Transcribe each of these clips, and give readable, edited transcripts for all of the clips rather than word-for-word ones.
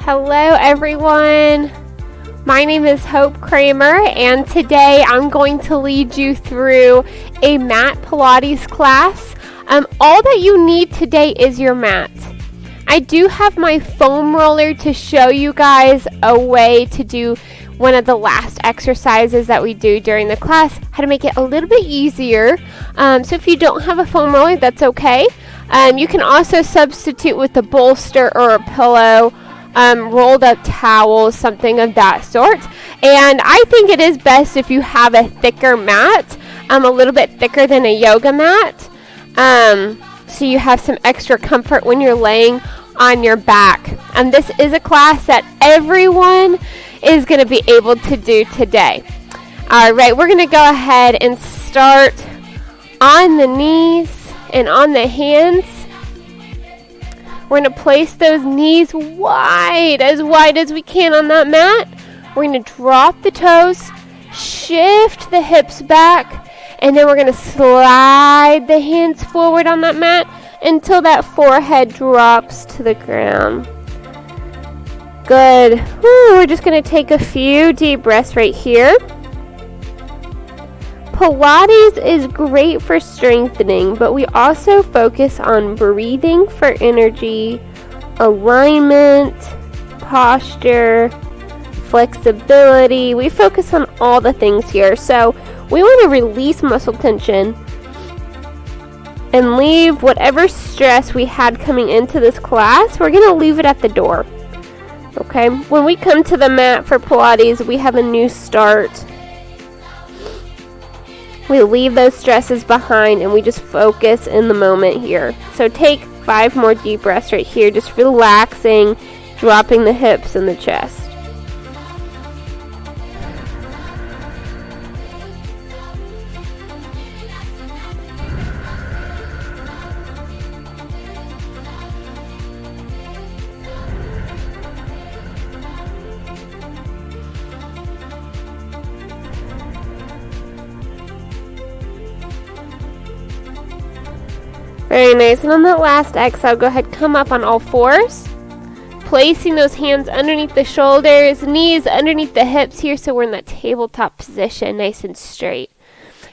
Hello everyone, my name is Hope Kramer and today I'm going to lead you through a mat Pilates class. All that you need today is your mat. I do have my foam roller to show you guys a way to do one of the last exercises that we do during the class, how to make it a little bit easier. So if you don't have a foam roller, that's okay. You can also substitute with a bolster or a pillow. Rolled up towels, something of that sort. And I think it is best if you have a thicker mat, a little bit thicker than a yoga mat, so you have some extra comfort when you're laying on your back. This is a class that everyone is going to be able to do today. Alright, we're going to go ahead and start on the knees and on the hands. We're going to place those knees wide as we can on that mat. We're going to drop the toes, shift the hips back, and then we're going to slide the hands forward on that mat until that forehead drops to the ground. Good. We're just going to take a few deep breaths right here. Pilates is great for strengthening, but we also focus on breathing for energy, alignment, posture, flexibility. We focus on all the things here. So we want to release muscle tension and leave whatever stress we had coming into this class. We're going to leave it at the door. Okay? When we come to the mat for Pilates, we have a new start. We leave those stresses behind and we just focus in the moment here. So take 5 more deep breaths right here, just relaxing, dropping the hips and the chest. Very nice. And on that last exhale, go ahead, come up on all fours. Placing those hands underneath the shoulders, knees underneath the hips here, so we're in that tabletop position, nice and straight.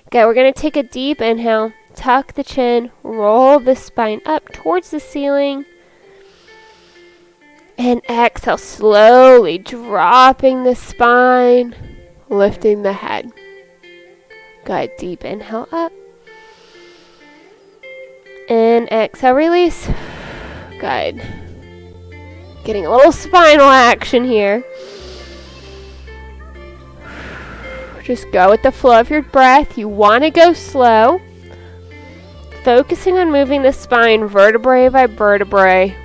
Okay, we're going to take a deep inhale, tuck the chin, roll the spine up towards the ceiling. And exhale, slowly dropping the spine, lifting the head. Good, deep inhale up. And exhale, release. Good. Getting a little spinal action here. Just go with the flow of your breath. You want to go slow. Focusing on moving the spine vertebrae by vertebrae.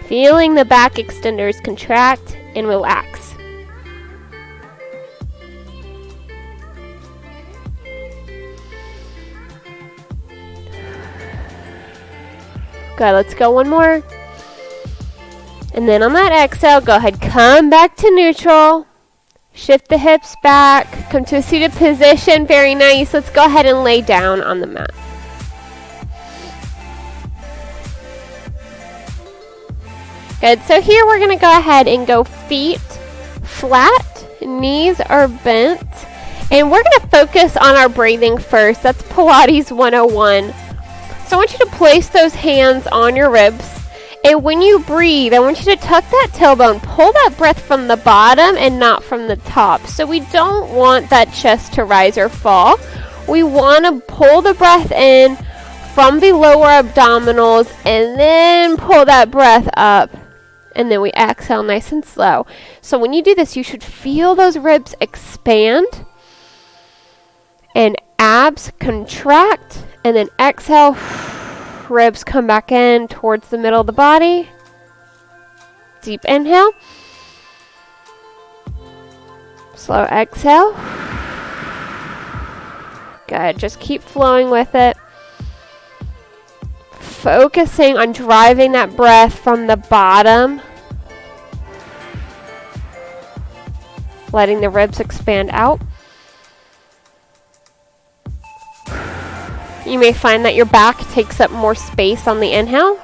Feeling the back extenders contract and relax. Good, let's go one more. And then on that exhale, go ahead, come back to neutral. Shift the hips back. Come to a seated position. Very nice. Let's go ahead and lay down on the mat. Good, so here we're going to go ahead and go feet flat, knees are bent. And we're going to focus on our breathing first. That's Pilates 101. So I want you to place those hands on your ribs, and when you breathe, I want you to tuck that tailbone, pull that breath from the bottom and not from the top. So we don't want that chest to rise or fall. We want to pull the breath in from the lower abdominals and then pull that breath up, and then we exhale nice and slow. So when you do this, you should feel those ribs expand and abs contract. And then exhale, ribs come back in towards the middle of the body. Deep inhale. Slow exhale. Good, just keep flowing with it. Focusing on driving that breath from the bottom. Letting the ribs expand out. You may find that your back takes up more space on the inhale.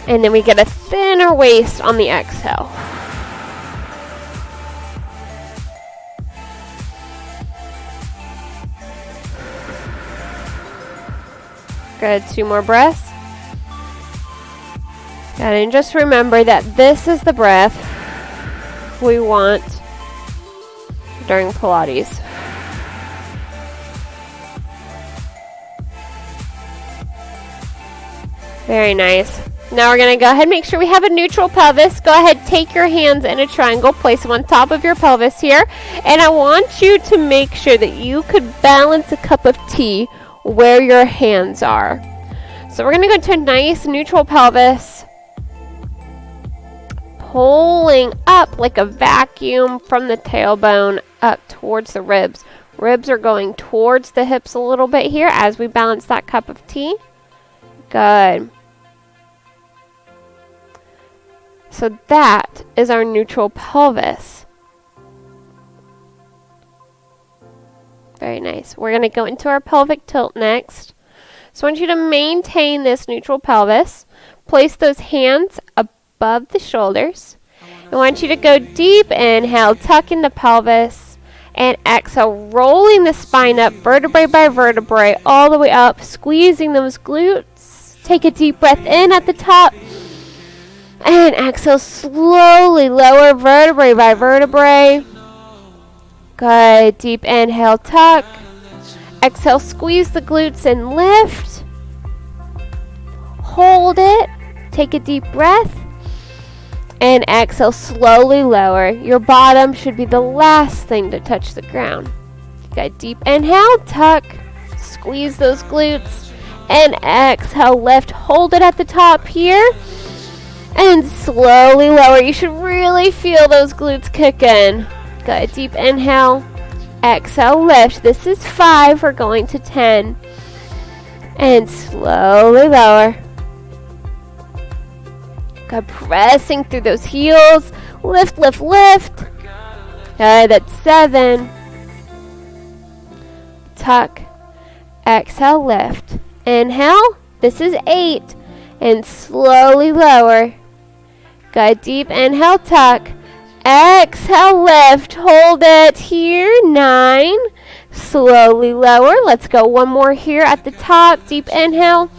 And then we get a thinner waist on the exhale. Good, 2 more breaths. Good, and just remember that this is the breath we want during Pilates. Very nice. Now we're going to go ahead and make sure we have a neutral pelvis. Go ahead, take your hands in a triangle, place them on top of your pelvis here. And I want you to make sure that you could balance a cup of tea where your hands are. So we're going to go to a nice neutral pelvis, pulling up like a vacuum from the tailbone up towards the ribs. Ribs are going towards the hips a little bit here as we balance that cup of tea. Good. So that is our neutral pelvis. Very nice. We're going to go into our pelvic tilt next. So I want you to maintain this neutral pelvis. Place those hands above the shoulders. I want you to go deep inhale, tuck in the pelvis, and exhale, rolling the spine up vertebrae by vertebrae all the way up, squeezing those glutes. Take a deep breath in at the top. And exhale, slowly lower vertebrae by vertebrae. Good. Deep inhale, tuck. Exhale, squeeze the glutes and lift. Hold it. Take a deep breath. And exhale, slowly lower. Your bottom should be the last thing to touch the ground. Good. Deep inhale, tuck. Squeeze those glutes. And exhale, lift. Hold it at the top here. And slowly lower. You should really feel those glutes kick in. Good. Deep inhale. Exhale, lift. This is 5. We're going to 10. And slowly lower. Good. Pressing through those heels. Lift, lift, lift. Good. That's 7. Tuck. Exhale, lift. Inhale. This is 8. And slowly lower. Good. Deep inhale, tuck. Exhale, lift. Hold it here. 9. Slowly lower. Let's go one more here at the top. Deep inhale.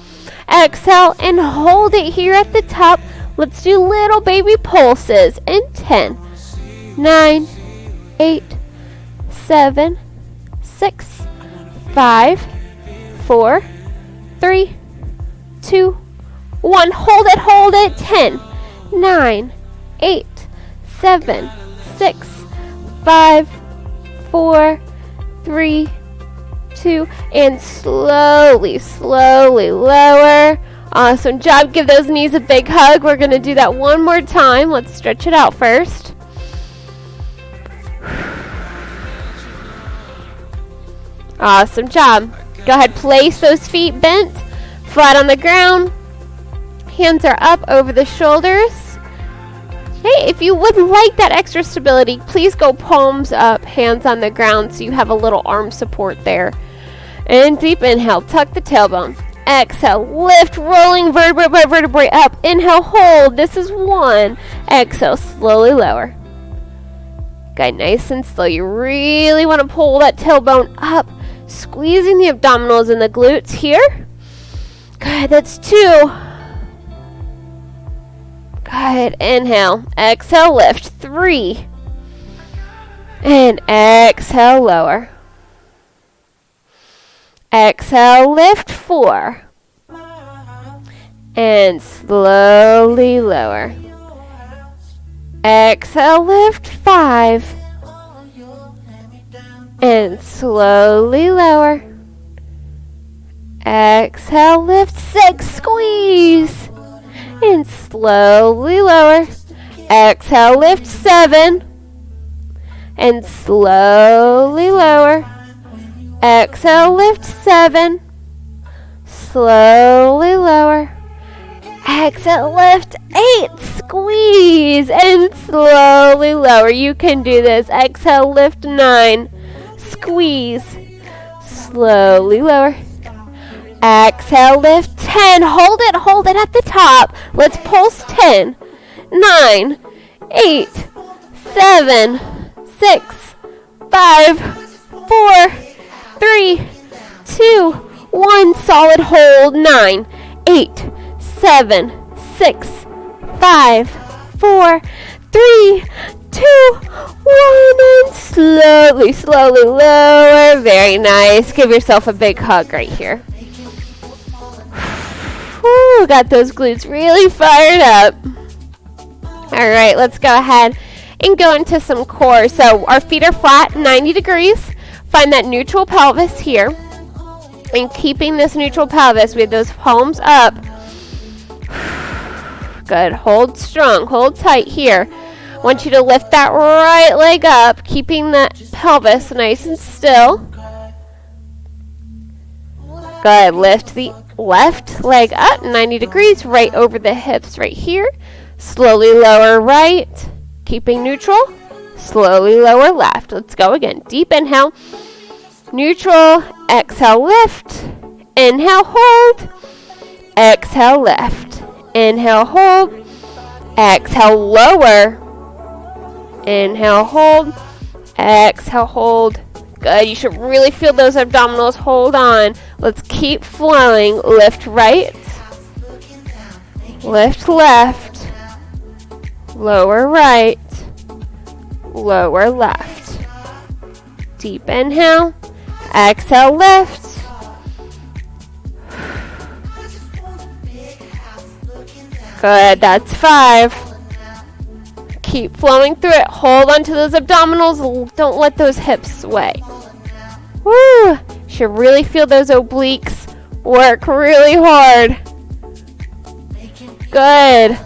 Exhale and hold it here at the top. Let's do little baby pulses in 10, 9, 8, 7, 6, 5, 4, 3, 2, 1. Hold it. 10, 9, 8, 7, 6, 5, 4, 3, 2, and slowly lower. Awesome job. Give those knees a big hug. We're going to do that one more time. Let's stretch it out first. Awesome job. Go ahead, place those feet bent, flat on the ground. Hands are up over the shoulders. Hey, if you would like that extra stability, please go palms up, hands on the ground so you have a little arm support there. And deep inhale, tuck the tailbone. Exhale, lift, rolling vertebrae by vertebrae up. Inhale, hold. This is 1. Exhale, slowly lower. Good, nice and slow. You really want to pull that tailbone up, squeezing the abdominals and the glutes here. Good, that's 2. Good, inhale. Exhale, lift. 3. And exhale, lower. Exhale, lift. 4. And slowly lower. Exhale, lift. 5. And slowly lower. Exhale, lift. 6. Squeeze. And slowly lower. Exhale, lift. 7. And slowly lower. Exhale, lift. 7. Slowly lower. Exhale, lift. 8. Squeeze. And slowly lower. You can do this. Exhale, lift. 9. Squeeze. Slowly lower. Exhale, lift 10. Hold it at the top. Let's pulse 10, 9, 8, 7, 6, 5, 4, 3, 2, 1. Solid hold. 9, 8, 7, 6, 5, 4, 3, 2, 1. And slowly lower. Very nice. Give yourself a big hug right here. Whew, got those glutes really fired up. All right, let's go ahead and go into some core. So our feet are flat, 90 degrees. Find that neutral pelvis here. And keeping this neutral pelvis with those palms up. Good. Hold strong. Hold tight here. I want you to lift that right leg up, keeping that pelvis nice and still. Good. Lift the left leg up 90 degrees right over the hips right here. Slowly lower right, keeping neutral. Slowly lower left. Let's go again. Deep inhale. Neutral. Exhale, lift. Inhale, hold. Exhale, lift. Inhale, hold. Exhale, lower. Inhale, hold. Exhale, hold. Good. You should really feel those abdominals. Hold on. Let's keep flowing. Lift right. Lift left. Lower right. Lower left. Deep inhale. Exhale, lift. Good. That's 5. Keep flowing through it. Hold on to those abdominals. Don't let those hips sway. Woo! Should really feel those obliques work really hard. Good.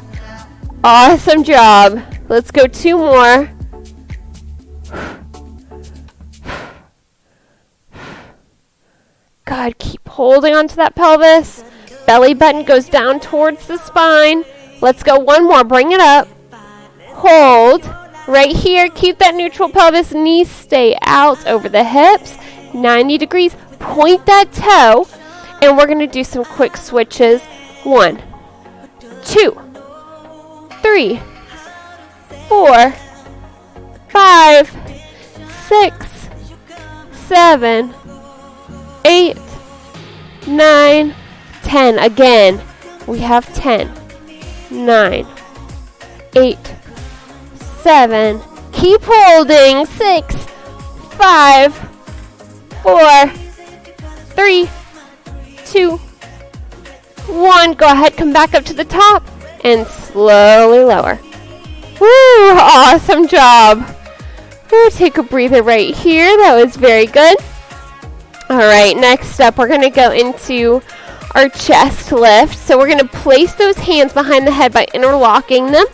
Awesome job. Let's go 2 more. God, keep holding onto that pelvis. Belly button goes down towards the spine. Let's go 1 more. Bring it up. Hold. Right here. Keep that neutral pelvis. Knees stay out over the hips. 90 degrees. Point that toe. And we're going to do some quick switches. 1, 2, 3, 4, 5, 6, 7, 8, 9, 10. Again, we have 10, 9, 8, 7. Keep holding. 6, 5, 4, 3, 2, 1. Go ahead, come back up to the top and slowly lower. Woo, awesome job. Woo, take a breather right here. That was very good. All right, next up, we're going to go into our chest lift. So we're going to place those hands behind the head by interlocking them.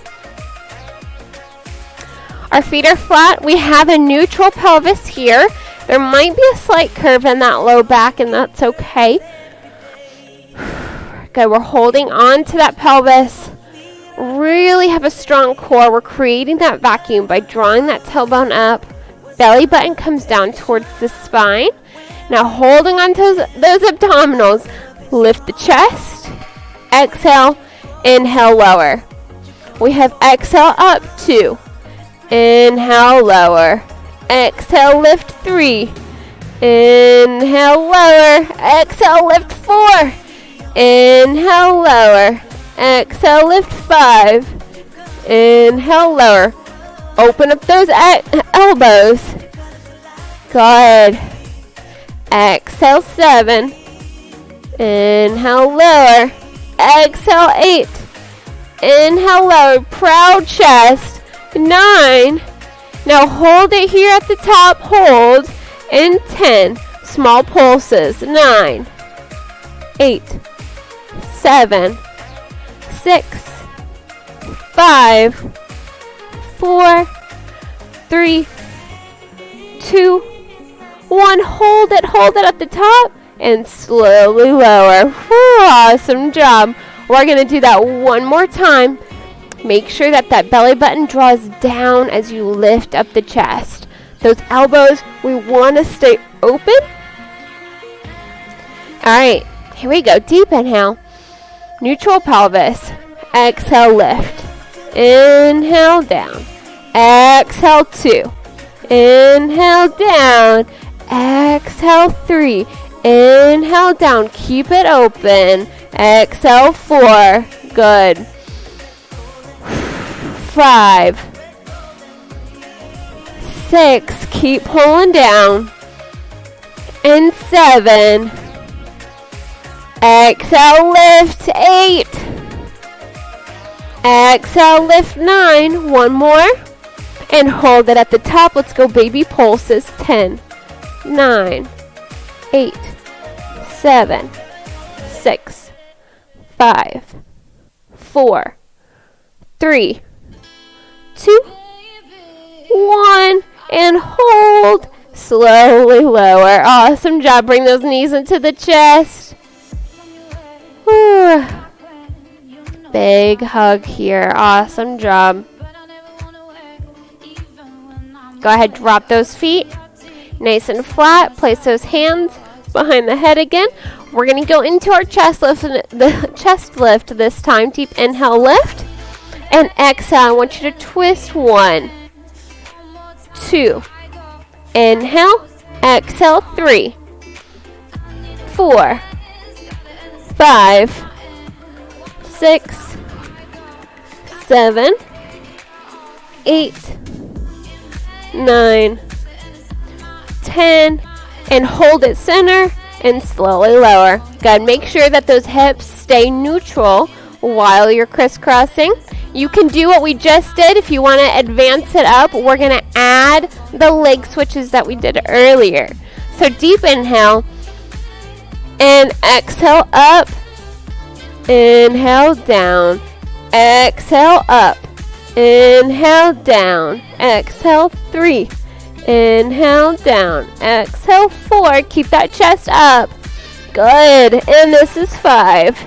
Our feet are flat. We have a neutral pelvis here. There might be a slight curve in that low back, and that's okay. Good, we're holding on to that pelvis. Really have a strong core. We're creating that vacuum by drawing that tailbone up. Belly button comes down towards the spine. Now holding on to those abdominals. Lift the chest. Exhale. Inhale, lower. We have exhale up 2. Inhale, lower. Exhale, lift 3. Inhale, lower. Exhale, lift 4. Inhale, lower. Exhale, lift 5. Inhale, lower. Open up those elbows. Good. Exhale, 7. Inhale, lower. Exhale, 8. Inhale, lower. Proud chest. 9. Now hold it here at the top. Hold. And 10. Small pulses. 9. 8. 7. 6. 5. 4. 3. 2. 1. Hold it at the top. And slowly lower. Whew, awesome job. We're going to do that one more time. Make sure that that belly button draws down as you lift up the chest. Those elbows, we want to stay open. All right, Here we go. Deep inhale. Neutral pelvis. Exhale, lift. Inhale, down. Exhale, 2. Inhale, down. Exhale, 3. Inhale, down. Keep it open. Exhale, 4. Good. 5. 6. Keep pulling down. And 7. Exhale, lift. 8. Exhale, lift. 9. One more. And hold it at the top. Let's go baby pulses. 10, 9, 8, 7, 6, 5, 4, 3, 2, 1. And hold. Slowly lower. Awesome job. Bring those knees into the chest. Whew. Big hug here. Awesome job. Go ahead, drop those feet. Nice and flat. Place those hands behind the head again. We're going to go into our chest lift, the chest lift this time. Deep inhale, lift. And exhale. I want you to twist. 1, 2. Inhale. Exhale. 3, 4, 5, 6, 7, 8, 9, 10, and hold it center and slowly lower. Good. Make sure that those hips stay neutral while you're crisscrossing. You can do what we just did. If you want to advance it up, we're going to add the leg switches that we did earlier. So deep inhale and exhale up. Inhale, down. Exhale, up. Inhale, down. Exhale, 3. Inhale, down. Exhale, 4. Keep that chest up. Good. And this is 5.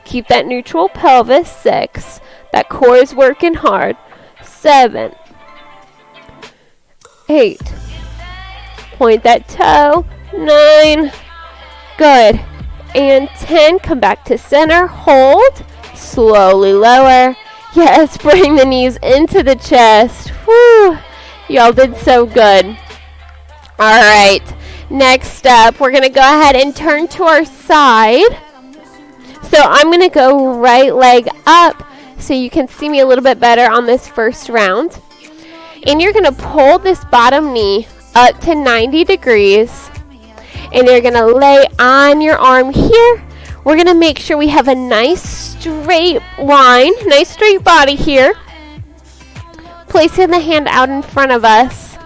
Keep that neutral pelvis. 6. That core is working hard. 7. 8. Point that toe. 9. Good. And 10. Come back to center. Hold. Slowly lower. Yes, bring the knees into the chest. Whew. Y'all did so good. All right. Next up, we're going to go ahead and turn to our side. So I'm going to go right leg up so you can see me a little bit better on this first round. And you're going to pull this bottom knee up to 90 degrees. And you're going to lay on your arm here. We're going to make sure we have a nice straight line, nice straight body here. Placing the hand out in front of us.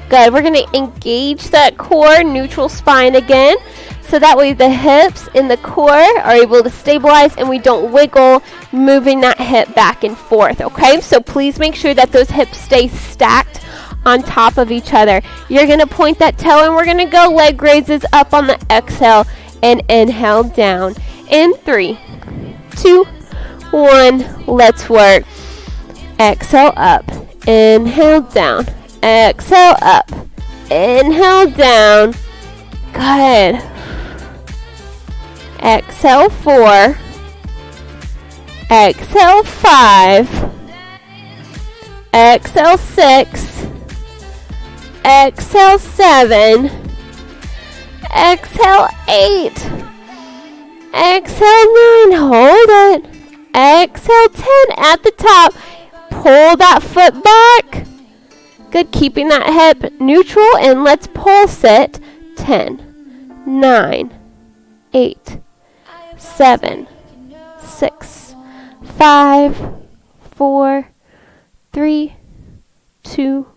Good. We're going to engage that core, neutral spine again. So that way the hips and the core are able to stabilize and we don't wiggle, moving that hip back and forth. Okay? So please make sure that those hips stay stacked on top of each other. You're going to point that toe and we're going to go leg raises up on the exhale. And inhale down in 3, 2, 1. Let's work. Exhale up. Inhale down. Exhale up. Inhale down. Good. Exhale 4. Exhale 5. Exhale 6. Exhale 7. Exhale 8. Exhale 9. Hold it. Exhale 10 at the top. Pull that foot back. Good. Keeping that hip neutral. And let's pulse it. 10, 9, 8, 7, 6, 5, 4, 3, 2,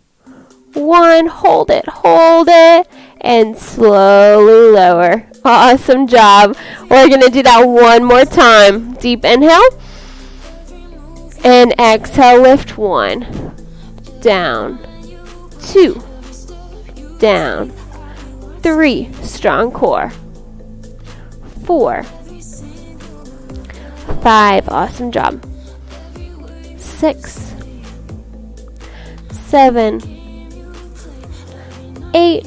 1. Hold it. Hold it. And slowly lower. Awesome job. We're going to do that one more time. Deep inhale. And exhale, lift 1. Down. 2. Down. 3. Strong core. 4. 5. Awesome job. 6. 7. 8.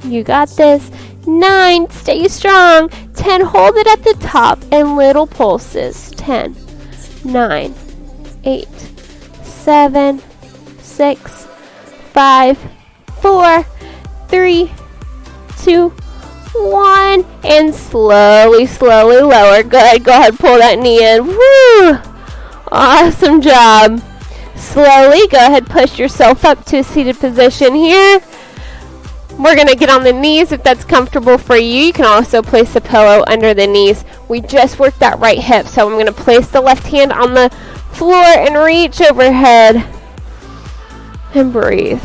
You got this. 9. Stay strong. 10, hold it at the top, and little pulses. 10, 9, 8, 7, 6, 5, 4, 3, 2, 1, and slowly, slowly lower. Good. Go ahead, pull that knee in. Woo! Awesome job. Slowly, go ahead, push yourself up to a seated position here. We're going to get on the knees if that's comfortable for you. You can also place a pillow under the knees. We just worked that right hip, so I'm going to place the left hand on the floor and reach overhead. And breathe.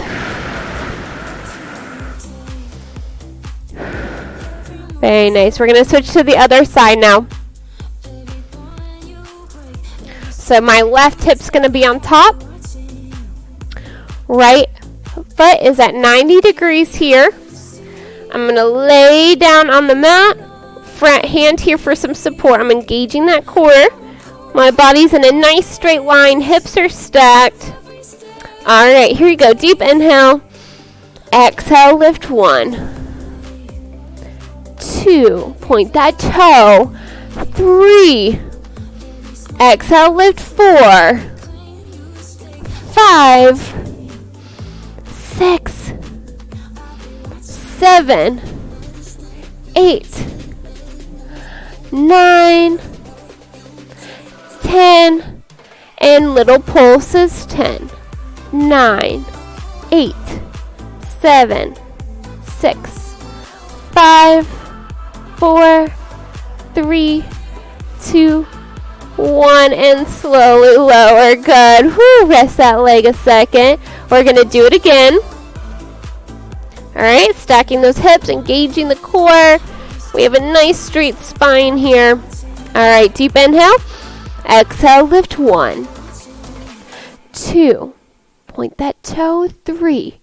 Very nice. We're going to switch to the other side now. So my left hip's going to be on top. Right foot is at 90 degrees here. I'm going to lay down on the mat. Front hand here for some support. I'm engaging that core. My body's in a nice straight line. Hips are stacked. All right, here we go. Deep inhale. Exhale, lift 1, 2, point that toe. 3, exhale, lift 4, 5, 6, 7, 8, 9, 10, and little pulses. 10, 9, 8, 7, 6, 5, 4, 3, 2, 1, and slowly lower. Good. Whew, rest that leg a second. We're going to do it again. All right, stacking those hips, engaging the core. We have a nice straight spine here. All right, deep inhale. Exhale, lift 1, 2, point that toe. 3,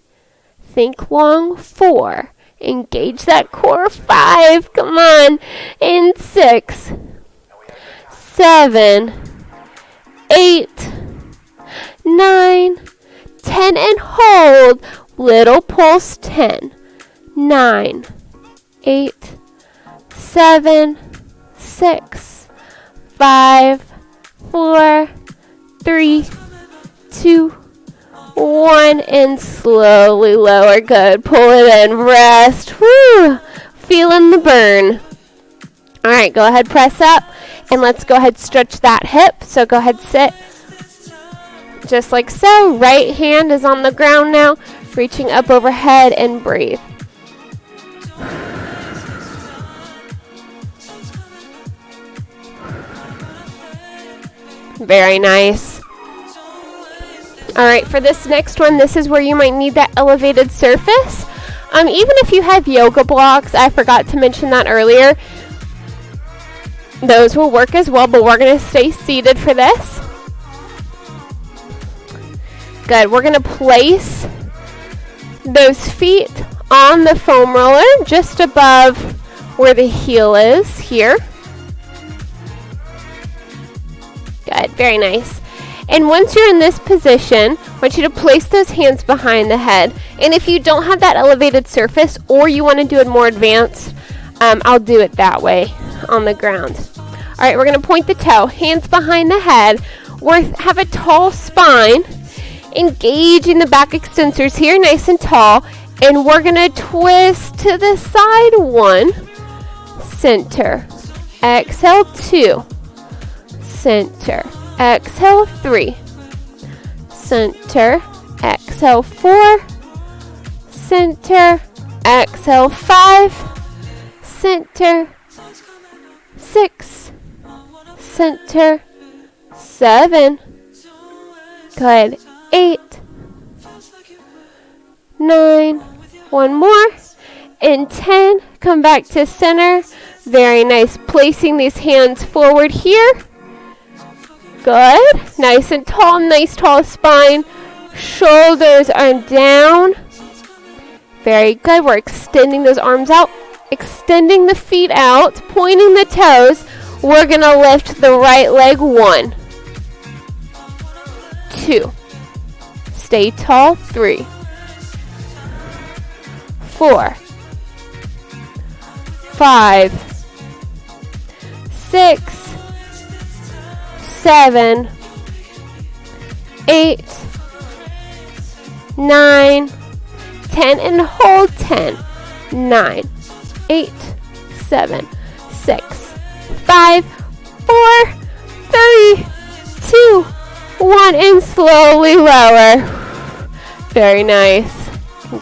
think long. 4, engage that core. 5, come on. And 6, 7, 8, 9, 10, and hold. Little pulse. 10, 9, 8, 7, 6, 5, 4, 3, 2, 1, and slowly lower. Good. Pull it in. Rest. Woo! Feeling the burn. All right, go ahead, press up, and let's go ahead, stretch that hip. So go ahead, sit just like so. Right hand is on the ground now, reaching up overhead, and breathe. Very nice. All right, for this next one, this is where you might need that elevated surface. Even if you have yoga blocks, I forgot to mention that earlier, those will work as well, but we're going to stay seated for this. Good. We're going to place those feet on the foam roller just above where the heel is here. Good. Very nice. And once you're in this position, I want you to place those hands behind the head. And if you don't have that elevated surface, or you want to do it more advanced, I'll do it that way on the ground. All right, we're going to point the toe, hands behind the head. We have a tall spine, engaging the back extensors here, nice and tall. And we're going to twist to the side. 1, center, exhale. 2, center, exhale. 3, center, exhale. 4, center, exhale. 5, center, 6, center, 7, good, 8, 9, one more, and 10. Come back to center. Very nice. Placing these hands forward here. Good. Nice and tall, nice tall spine. Shoulders are down. Very good. We're extending those arms out, extending the feet out, pointing the toes. We're going to lift the right leg. 1, 2. Stay tall. 3, 4, 5, 6, 7, 8, 9, 10, and hold 10, 9, 8, 7, 6, 5, 4, 3, 2, 1, and slowly lower. Very nice.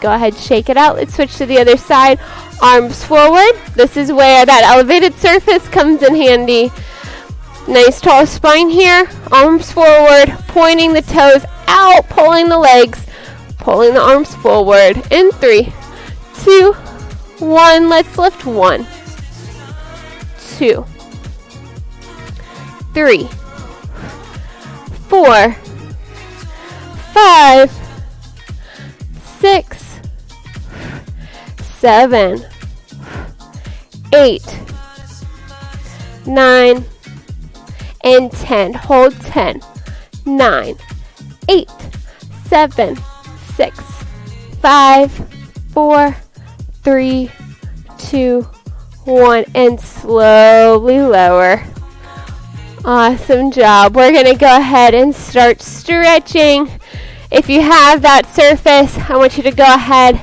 Go ahead, shake it out. Let's switch to the other side. Arms forward. This is where that elevated surface comes in handy. Nice tall spine here. Arms forward, pointing the toes out, pulling the legs, pulling the arms forward. In 3, 2, 1. Let's lift. 1, 2, 3, 4, 5, 6, 7, 8, 9, and 10. Hold 10, 9, 8, 7, 6, 5, 4, 3, 2, 1, and slowly lower. Awesome job. We're going to go ahead and start stretching. If you have that surface, I want you to go ahead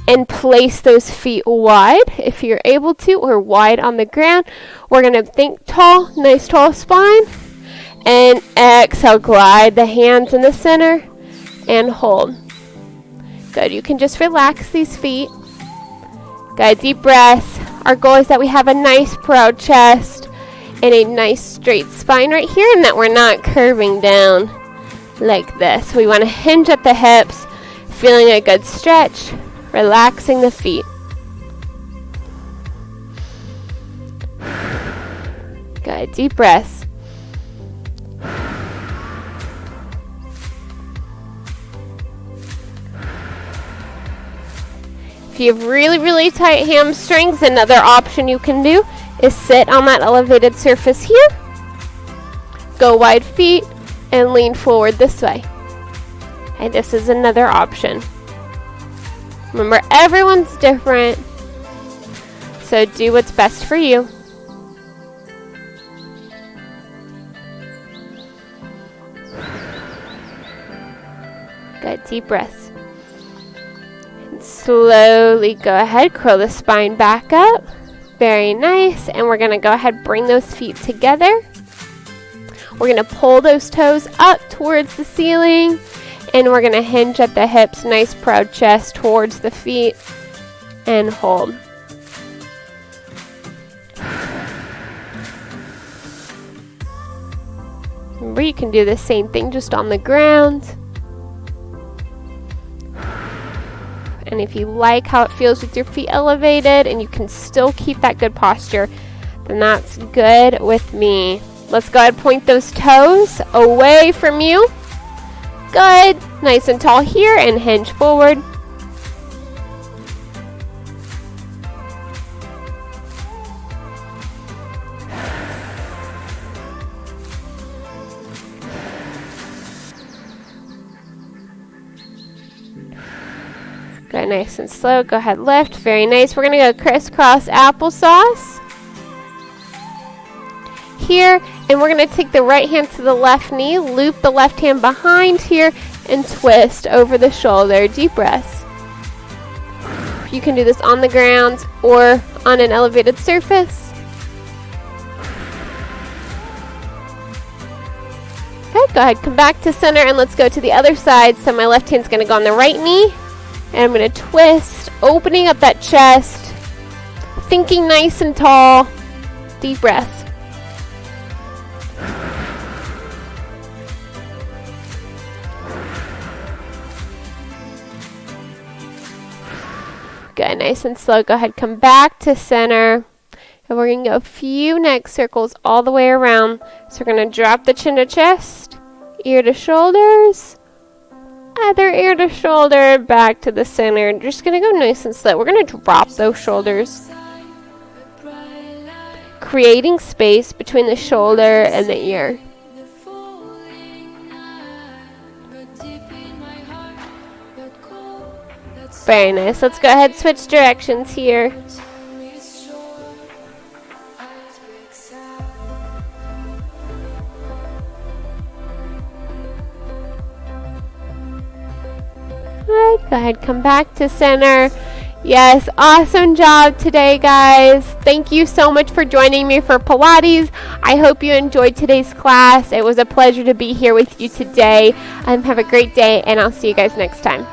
and place those feet wide if you're able to, or wide on the ground. We're going to think tall, nice tall spine, and exhale, glide the hands in the center and hold. Good. You can just relax these feet. Good. Deep breaths. Our goal is that we have a nice proud chest and a nice straight spine right here, and that we're not curving down like this. We want to hinge at the hips, feeling a good stretch, relaxing the feet. Good. Deep breaths. If you have really, really tight hamstrings, another option you can do is sit on that elevated surface here. Go wide feet and lean forward this way. And this is another option. Remember, everyone's different, so do what's best for you. Good. Deep breaths. And slowly go ahead, curl the spine back up. Very nice. And we're going to go ahead, bring those feet together. We're going to pull those toes up towards the ceiling, and we're going to hinge at the hips, nice proud chest towards the feet, and hold. Remember, you can do the same thing just on the ground. And if you like how it feels with your feet elevated and you can still keep that good posture, then that's good with me. Let's go ahead and point those toes away from you. Good. Nice and tall here, and hinge forward. Good. Nice and slow. Go ahead, lift. Very nice. We're going to go crisscross applesauce here, and we're going to take the right hand to the left knee, loop the left hand behind here, and twist over the shoulder. Deep breaths. You can do this on the ground or on an elevated surface. Okay, go ahead, come back to center, and let's go to the other side. So my left hand's going to go on the right knee, and I'm going to twist, opening up that chest, thinking nice and tall. Deep breaths. Good. Nice and slow. Go ahead, come back to center. And we're going to go a few neck circles all the way around. So we're going to drop the chin to chest, ear to shoulders, other ear to shoulder, back to the center. Just going to go nice and slow. We're going to drop those shoulders, creating space between the shoulder and the ear. Very nice. Let's go ahead and switch directions here. Go ahead, come back to center. Yes, awesome job today, guys. Thank you so much for joining me for Pilates. I hope you enjoyed today's class. It was a pleasure to be here with you today. Have a great day, and I'll see you guys next time.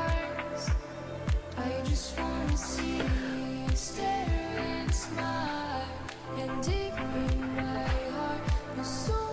I just wanna see you stare and smile, and deep in my heart, you're so